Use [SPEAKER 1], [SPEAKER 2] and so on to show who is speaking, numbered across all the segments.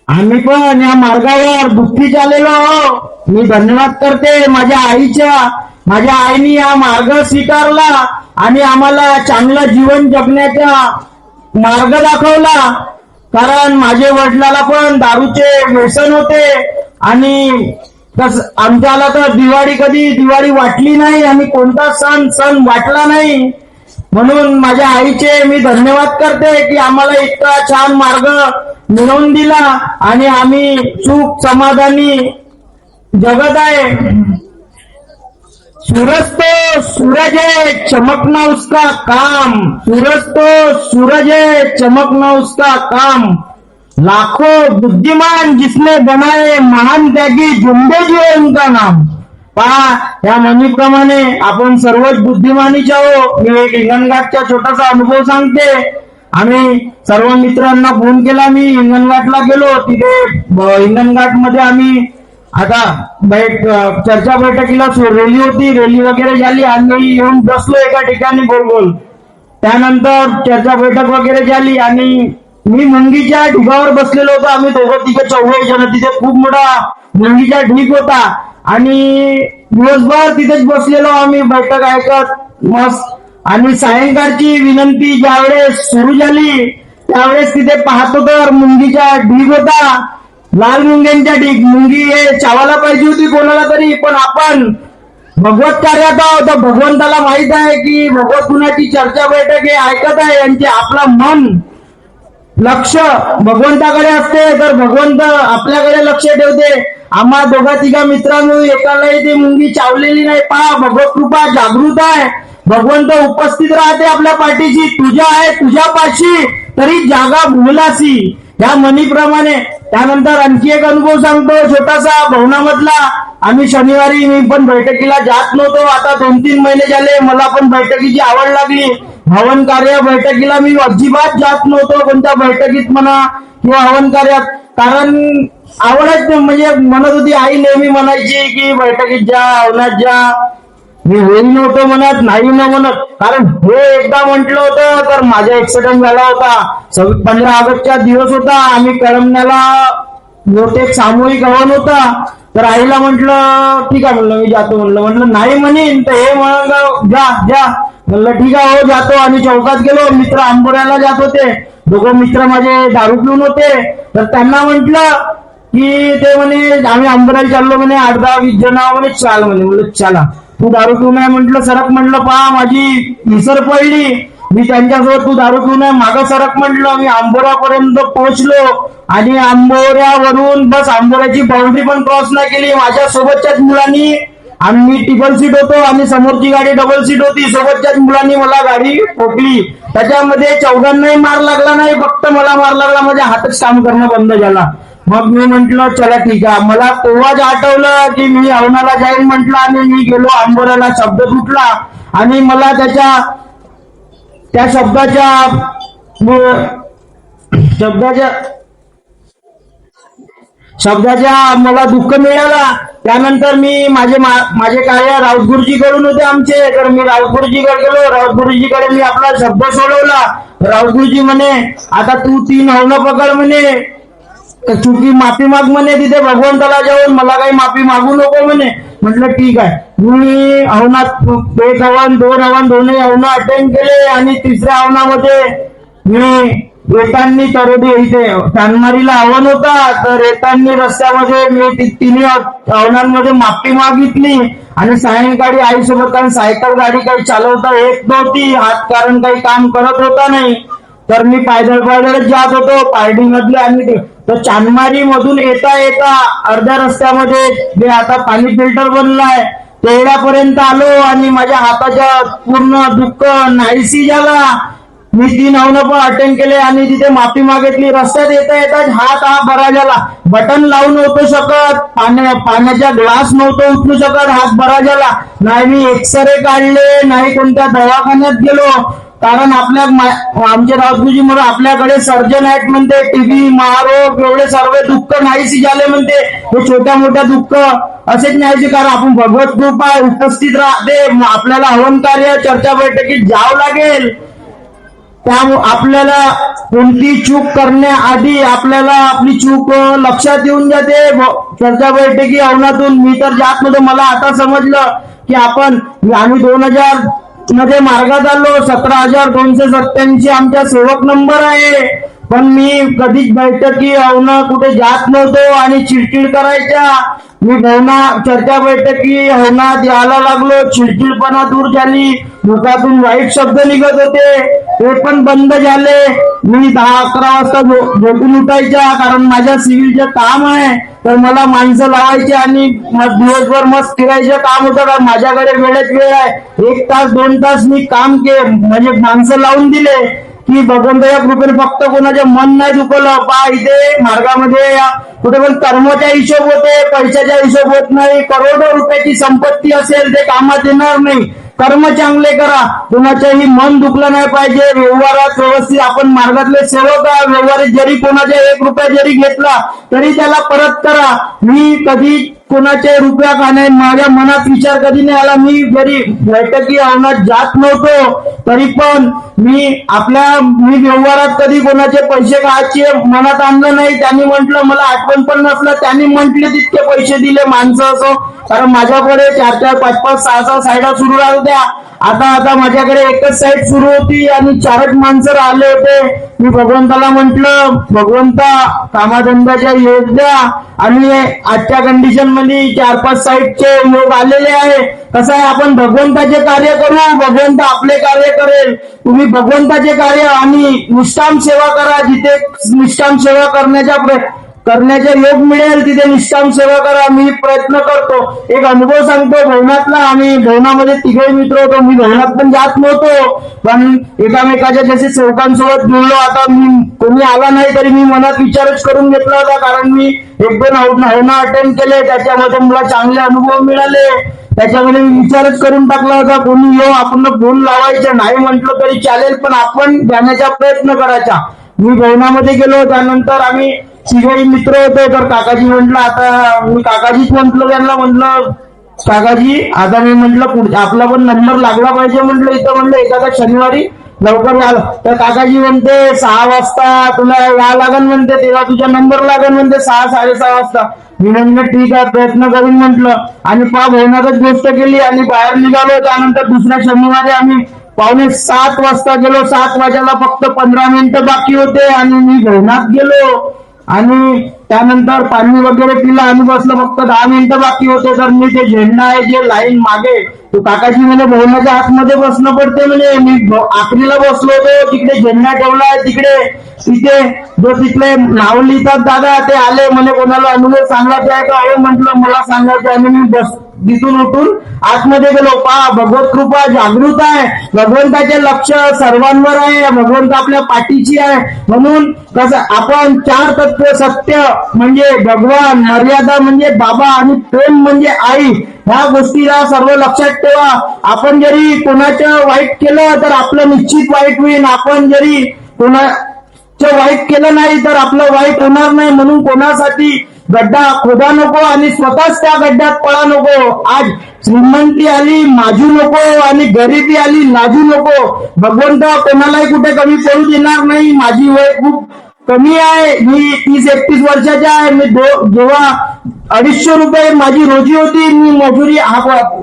[SPEAKER 1] आम्ही पण या मार्गावर दुःखी झालेलो आहो. मी धन्यवाद करते माझ्या आईच्या. माझ्या आईने हा मार्ग स्वीकारला आणि आम्हाला चांगलं जीवन जगण्याचा मार्ग दाखवला. कारण माझे वडिलाला पण दारूचे व्यसन होते आणि आमच्याला तर दिवाळी वाटली नाही आणि कोणता सण वाटला नाही. म्हणून माझ्या आईचे मी धन्यवाद करते की आम्हाला इतका छान मार्ग मिळवून दिला आणि आम्ही सुख समाधानी जगत आहे. सूरज तो सूरज है चमकना उसका काम, सूरज तो सूरज है चमकना उसका काम, लाखों बुद्धिमान जिसने बनाए महान त्यागी जिंदे जी है उनका नाम. पहा या म्हणीप्रमाणे आपण सर्वच बुद्धिमानीच्या हो. मी एक हिंगणघाटचा छोटासा अनुभव सांगते. आम्ही सर्व मित्रांना फोन केला. मी हिंगणघाटला गेलो. तिथे हिंगणघाटमध्ये आम्ही आता चर्चा बैठकीला रॅली होती. रॅली वगैरे झाली. आम्ही येऊन बसलो एका ठिकाणी गोल. त्यानंतर चर्चा बैठक वगैरे झाली आणि मी मुंगीच्या ढिगावर बसलेलो होतो. आम्ही दोघं तिघे 24 जण. तिथे खूप मोठा मुंगीचा ढीग होता आणि दिवसभर तिथेच बसलेलो आम्ही बैठक ऐकत मस्त. आणि सायंकाळची विनंती ज्यावेळेस सुरू झाली त्यावेळेस तिथे पाहतो तर मुंगीचा ढीग होता. लाल मुंग्यांच्या ढीग. मुंगी हे चावायला पाहिजे होती कोणाला तरी, पण आपण भगवत कार्यात आहोत तर भगवंताला माहित आहे की भगवत गुणाची चर्चा बैठक हे ऐकत आहे. यांचे आपला मन लक्ष भगवंताकडे असते तर भगवंत आपल्याकडे लक्ष ठेवते. आम्हा दोघा तिघा मित्रांनो एकालाही ती मुंगी चावलेली नाही. पहा भगवत कृपा जागृत आहे. भगवंत उपस्थित राहते आपल्या पाठीशी. तुझ्या आहे तुझ्या पाशी तरी जागा भूलासी या म्हणीप्रमाणे. त्यानंतर आणखी एक अनुभव सांगतो छोटासा भवनामधला. आम्ही शनिवारी मी पण बैठकीला जात नव्हतो. आता 2-3 महिने झाले मला पण बैठकीची आवड लागली. हवन कार्य बैठकीला मी अजिबात जात नव्हतो कोणत्या बैठकीत म्हणा किंवा हवन कार्यात. कारण आवडच म्हणजे म्हणत होती आई नेहमी म्हणायची की बैठकीत जा हवनात जा. मी होईल नव्हतो म्हणत नाही न म्हणत. कारण हे एकदा म्हटलं होतं तर माझा ऍक्सिडेंट झाला होता. 15 ऑगस्टचा दिवस होता. आम्ही कळमण्याला मोठे सामूहिक हवन होता. तर आईला म्हटलं ठीक आहे म्हणलं मी जातो म्हटलं नाही म्हणेन तर हे म्हणलं जा म्हणलं ठीक आहे हो जातो. आणि चौकात गेलो. मित्र आंबोऱ्याला जात होते. दोघं मित्र माझे दारू पिऊन होते. तर त्यांना म्हटलं की ते म्हणे आम्ही आंबोऱ्याला चाललो म्हणे 8-10-20 जण म्हणे चाल म्हणे. म्हणलं चला. तू दारू पिऊ नये म्हटलं सरक म्हटलं. पहा माझी विसर पडली. मी त्यांच्यासोबत तू दारू पिऊ नये मागं सरक म्हटलं. मी आंबोऱ्यापर्यंत पोहोचलो आणि आंबोऱ्यावरून बस आंबोऱ्याची बाउंड्री पण क्रॉस नाही केली. माझ्या सोबतच्याच मुलांनी आम्ही ट्रिपल सीट होतो आणि समोरची गाडी डबल सीट होती. सोबतच्याच मुलांनी मला गाडी ठोकली. त्याच्यामध्ये चौघांनाही मार लागला नाही, फक्त मला मार लागला. माझ्या हातच काम करणं बंद झाला. मग मी म्हंटल चला ठीक आहे. मला तेव्हाच आठवलं की मी हवनाला जाईन म्हटलं आणि मी गेलो आंबोऱ्याला. शब्द सुटला आणि मला त्या शब्दाच्या मला दुःख मिळाला. त्यानंतर मी माझे कार्य राऊतगुरुजीकडून होते आमचे. तर मी राऊतगुरुजीकडे गेलो. राऊतगुरुजीकडे मी आपला शब्द सोडवला. राऊतगुरुजी म्हणे आता तू 3 हवनं पकड म्हणे. चुकी माफी माग म्हणे तिथे भगवंताला जाऊन. मला काही माफी मागू नको म्हणे. म्हटलं ठीक आहे. मी हवनात 1 हवन 2 हवन दोन्ही हवनं अटेंड केले. आणि 3ऱ्या हवनामध्ये मी येतानी तरोडी इथे चांदमारीला हवन होता. तर येतानी रस्त्यामध्ये मी 3 हवनांमध्ये माफी मागितली. आणि सायंकाळी आईसोबत कारण सायकल गाडी काही चालवता येत नव्हती. हात कारण काही काम करत होता नाही. तर मी पायदळच जात होतो पारडी मधले. आणि तर चांदमारी मधून येता अर्ध्या रस्त्यामध्ये आता पाणी फिल्टर बनलाय तेवढ्यापर्यंत आलो आणि माझ्या हाताच्या पूर्ण दुःख नाहीसी झाला. मी 3 हवनं पण अटेंड केले आणि तिथे माफी मागितली. रस्त्यात येता हात बरा झाला. बटन लावून नव्हतो शकत. पाण्याचा ग्लास नव्हतो उचलू शकत. हात बरा झाला. नाही मी एक्सरे काढले नाही कोणत्या दवाखान्यात गेलो. कारण आमचे राऊतगुरुजी म्हणून आपल्याकडे सर्जन आहेत म्हणते. टीबी महारोग एवढे सर्व दुःख नाहीशी झाले म्हणते. हे छोट्या मोठ्या दुःख असेच नाहीचे. कारण आपण भगवत कृपा उपस्थित राहते. आपल्याला हवन कार्य चर्चा बैठकीत जावं लागेल. आपल्याला कोणती चूक करण्याआधी आपल्याला आपली चूक लक्षात येऊन जाते चर्चा बैठकी अवनातून. मी तर जात नव्हतो, मला आता समजलं की आम्ही 2000 मध्ये मार्गात आलो. 17,287 आमचा सेवक नंबर आहे. पण मी कधीच बैठकी अवना कुठे जात नव्हतो आणि चिडचिड करायच्या. मी भवना चर्चा बैठकी हवनात यायला लागलो, चिडचिडपणा दूर झाली, मुखातून वाईट शब्द निघत होते ते पण बंद झाले. मी 10-11 वाजता झोपून उठायच्या, कारण माझ्या सिव्हिलचं काम आहे. तर मला माणसं लावायची आणि दिवसभर मस्त फिरायचं काम होतं, कारण माझ्याकडे वेळच वेळ आहे. 1 तास 2 तास मी काम म्हणजे माणसं लावून दिले की भगवंताच्या कृपेने फक्त कोणाचे मन नाही दुखवलं. इथे मार्गामध्ये कुठे पण कर्माचा हिशोब होते, पैशाचा हिशोब होत नाही. करोडो रुपयाची संपत्ती असेल ते कामात येणार नाही. कर्म चांगले करा, कोणाच्याही मन दुखलं नाही पाहिजे. व्यवहारात व्यवस्थित आपण मार्गातले सेवक आहे. व्यवहारात जरी कोणाचा 1 रुपया जरी घेतला तरी त्याला परत करा. मी कधी कोणाचे रुपया का नाही, माझ्या मनात विचार कधी नाही आला. मी जरी बैठकी अवनात जात नव्हतो तरी पण मी व्यवहारात कधी कोणाचे पैसे खायचे मनात आणलं नाही. त्यांनी म्हटलं, मला आठवण पण नसलं, त्यांनी म्हटले तितके पैसे दिले माणसं असो. कारण माझ्याकडे 4-4, 5-5, 6-6 साईडा सुरू राहत्या. आता माझ्याकडे एकच साईड सुरू होती आणि 4च माणसं राहिले होते. मी भगवंताला म्हटलं, भगवंता कामाधंद्याच्या योग द्या. आणि आजच्या कंडिशन मध्ये 4-5 साईडचे योग आलेले आहे. कसं आहे, आपण भगवंताचे कार्य करू, भगवंत आपले कार्य करेल. तुम्ही भगवंताचे कार्य आणि निष्काम सेवा करा. जिथे निष्काम सेवा करण्याचा योग मिळेल तिथे निष्काम सेवा करा. मी प्रयत्न करतो. एक अनुभव सांगतो भवनातला. आम्ही भवनामध्ये 3 मित्र होतो. मी भवनात पण जात नव्हतो, पण एकामेकाच्या जसे सेवकांसोबत जुळलो. आता कोणी आला नाही तरी मी मनात विचारच करून घेतला होता, कारण मी 1-2 हवना अटेंड केले. त्याच्यामध्ये मला चांगले अनुभव मिळाले. त्याच्यामध्ये मी विचारच करून टाकला होता, कोणी आपण फोन लावायचं नाही म्हटलं तरी चालेल, पण आपण जाण्याचा प्रयत्न करायचा. मी भवनामध्ये गेलो. त्यानंतर आम्ही 3 मित्र होते. तर काकाजी म्हटलं, आता मी काकाजीच म्हटलं त्यांना, म्हटलं काकाजी आता मी म्हटलं आपला पण नंबर लागला पाहिजे म्हटलं इथं. म्हटलं एखादा शनिवारी लवकर आला तर काकाजी म्हणते 6 वाजता तुला या लागन म्हणते, तेव्हा तुझा नंबर लागन म्हणते 6-6:30 वाजता. मी म्हटलं ठीक आहे, प्रयत्न करून म्हटलं. आणि भवनातच गोष्ट केली आणि बाहेर निघालो. त्यानंतर दुसऱ्या शनिवारी आम्ही 6:45 वाजता गेलो. 7 वाजायला फक्त 15 मिनिटं बाकी होते आणि मी भवनात गेलो. आणि त्यानंतर पाणी वगैरे पिलं आणि बसलं. फक्त 10 मिनिटं बाकी होते. तर मी ते झेंडा आहे जे लाईन मागे, तो काकाजी म्हणे भवनाच्या आतमध्ये बसणं पडते म्हणे. मी आखरीला बसलो होतो. तिकडे झेंडा ठेवला आहे तिथे जो तिथले नाव लिहितात दादा ते आले. म्हणे कोणाला अनुभव सांगायचा आहे का? हो म्हटलं मला सांगायचं आहे. आणि मी तिथून उठून आतमध्ये गेलो. भगवत कृपा जागृत आहे. भगवंताचे लक्ष सर्वांवर आहे. भगवंत आपल्या पाठीची आहे. म्हणून कसं आपण 4 तत्व, सत्य म्हणजे भगवान, मर्यादा म्हणजे बाबा आणि प्रेम म्हणजे आई, ह्या गोष्टीला सर्व लक्षात ठेवा. आपण जरी कोणाचं वाईट केलं तर आपलं निश्चित वाईट होईल. आपण जरी कोणाचं वाईट केलं नाही तर आपलं वाईट होणार नाही. म्हणून कोणासाठी गड्डा खोदा नको आणि स्वतःच त्या गड्ड्यात पळा नको. आज श्रीमंती आली माजू नको आणि गरिबी आली लाजू नको. भगवंत कोणालाही कुठे कमी पडू देणार नाही. माझी वय खूप कमी आहे. मी 30-31 वर्षाचा आहे. मी जेव्हा 250 रुपये माझी रोजी होती, मी मजुरी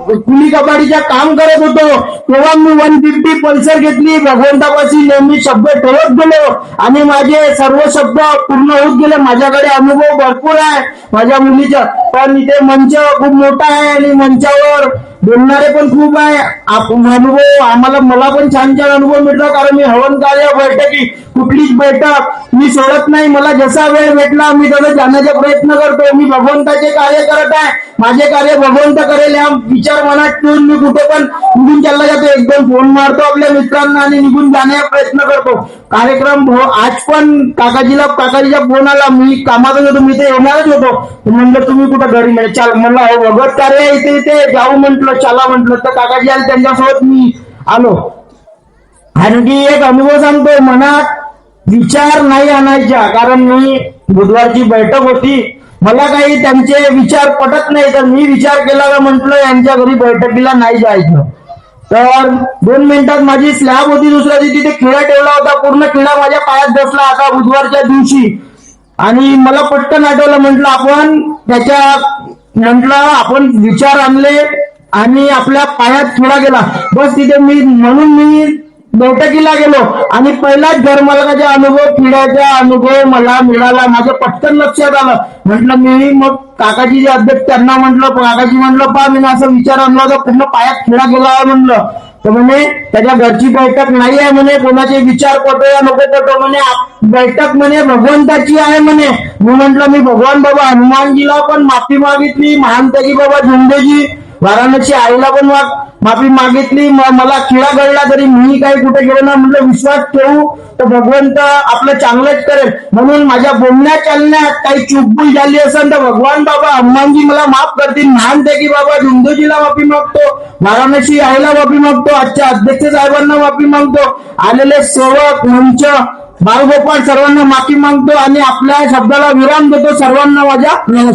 [SPEAKER 1] कुली कबाडीच्या काम करत होतो, तेव्हा मी 150 पल्सर घेतली. भगवंतापाशी नेहमी शब्द ठेवत गेलो आणि माझे सर्व शब्द पूर्ण होत गेले. माझ्याकडे अनुभव भरपूर आहे माझ्या मुलीचा. पण इथे मंच खूप मोठा आहे आणि मंचावर बोलणारे पण खूप आहे. अनुभव मला पण छान अनुभव मिळतो, कारण मी हवन कार्य बैठकी कुठलीच बैठक मी सोडत नाही. मला जसा वेळ भेटला मी तसं जाण्याचा प्रयत्न करतो. मी भगवंताचे कार्य करत आहे. माझे कार्य भगवंत करेल हा विचार मनात ठेवून मी कुठे पण निघून चालला जातो. 1-2 फोन मारतो आपल्या मित्रांना आणि निघून जाण्याचा प्रयत्न करतो. कार्यक्रम आज पण काकाजीचा फोन आला. मी कामातच होतो, मी ते येणारच होतो. म्हणलं तुम्ही कुठं घरी नाही चाल म्हणलं भगवत कार्य इथे जाऊ म्हटलं, चला म्हटलं. तर काकाजी आले, त्यांच्यासोबत मी आलो. आणखी एक अनुभव सांगतो. मनात विचार नाही आणायचा, कारण मी बुधवारची बैठक होती. मला काही त्यांचे विचार पटत नाही, तर मी विचार केला का म्हटलं यांच्या घरी बैठकीला नाही जायचं. तर 2 मिनिटात माझी स्लॅब होती. दुसऱ्या दिवशी तिथे खिळा ठेवला होता, पूर्ण खिळा माझ्या पायात बसला आता बुधवारच्या दिवशी. आणि मला पटकन आठवलं, म्हटलं आपण विचार आणले आणि आपल्या पायात खिळा गेला. बस तिथे म्हणून मी बैठकीला गेलो आणि पहिलाच घरमालकाचा अनुभव, खिळ्याचा अनुभव मला मिळाला. माझ्या पटकन लक्षात आलं. म्हटलं मी मग काकाजी जे अध्यक्ष त्यांना म्हटलं पहा मी असं विचार आणला होता, पूर्ण पायात खिळा गेला आहे म्हणलं. तर म्हणे त्याच्या घरची बैठक नाही आहे म्हणे, कोणाचे विचार पटो या नको पटो म्हणे, बैठक म्हणे भगवंताची आहे म्हणे. मी म्हटलं मी भगवान बाबा हनुमानजीला पण माफी मागितली, महानतगी बाबा झुंडेजी वाराणसी आईला पण माफी मागितली. मला खिळा गळला तरी मी काही कुठे गेलो ना. म्हटलं विश्वास ठेवू तर भगवंत आपलं चांगलंच करेल. म्हणून माझ्या बोलण्या चालण्यात काही चूकभूल झाली असेल तर भगवान बाबा हनुमानजी मला माफ करतील. महानतगी बाबा झुंडेजीला माफी मागतो, वाराणसी आईला माफी मागतो, आजच्या अध्यक्ष साहेबांना माफी मागतो, आलेले सेवक मंच बाळगोपाळ सर्वांना माफी मागतो आणि आपल्या शब्दाला विराम देतो. सर्वांना माझ्या नमस्कार.